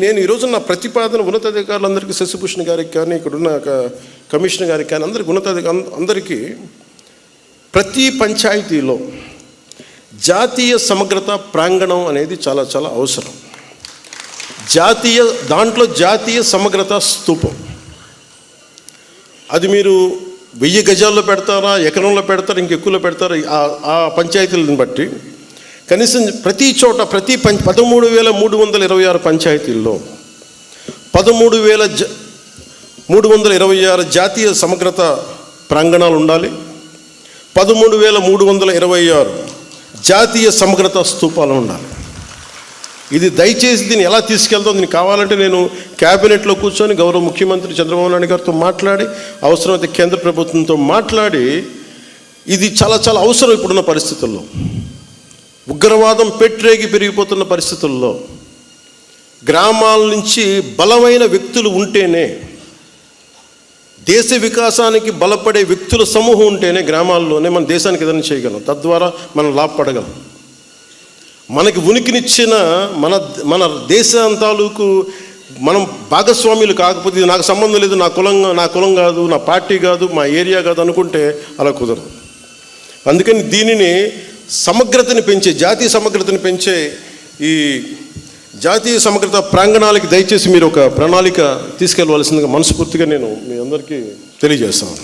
నేను ఈరోజు నా ప్రతిపాదన ఉన్నతాధికారులందరికీ, శశిభూషణ్ గారికి కానీ, ఇక్కడున్న కమిషనర్ గారికి కానీ, అందరికీ అందరికీ ప్రతి పంచాయతీలో జాతీయ సమగ్రత ప్రాంగణం అనేది చాలా చాలా అవసరం. దాంట్లో జాతీయ సమగ్రత స్తూపం, అది మీరు 1000 గజాల్లో పెడతారా, ఎకరంలో పెడతారా, ఇంకెక్కువలో పెడతారా, ఆ పంచాయతీలను బట్టి కనీసం ప్రతి చోట 13,326 పంచాయతీల్లో 13,326 జాతీయ సమగ్రత ప్రాంగణాలు ఉండాలి. 13,326 జాతీయ సమగ్రత స్తూపాలు ఉండాలి. ఇది దయచేసి దీన్ని ఎలా తీసుకెళ్తాం, దీనికి కావాలంటే నేను క్యాబినెట్లో కూర్చొని గౌరవ ముఖ్యమంత్రి చంద్రబాబు నాయుడు గారితో మాట్లాడి, అవసరమైతే కేంద్ర ప్రభుత్వంతో మాట్లాడి, ఇది చాలా చాలా అవసరం. ఇప్పుడున్న పరిస్థితుల్లో ఉగ్రవాదం పెట్రేగి పెరిగిపోతున్న పరిస్థితుల్లో గ్రామాల నుంచి బలమైన వ్యక్తులు ఉంటేనే, దేశ వికాసానికి బలపడే వ్యక్తుల సమూహం ఉంటేనే గ్రామాల్లోనే మన దేశానికి ఏదైనా చేయగలం, తద్వారా మనం లాభపడగలం. మనకి ఉనికినిచ్చిన మన దేశం తాలూకు మనం భాగస్వామ్యులు కాకపోతే, ఇది నాకు సంబంధం లేదు, నా కులం కాదు, నా పార్టీ కాదు, మా ఏరియా కాదు అనుకుంటే అలా కుదరదు. అందుకని దీనిని సమగ్రతని పెంచే, జాతీయ సమగ్రతని పెంచే ఈ జాతీయ సమగ్రత ప్రాంగణాలకి దయచేసి మీరు ఒక ప్రణాళిక తీసుకెళ్ళవలసిందిగా మనస్ఫూర్తిగా నేను మీ అందరికీ తెలియజేస్తాను.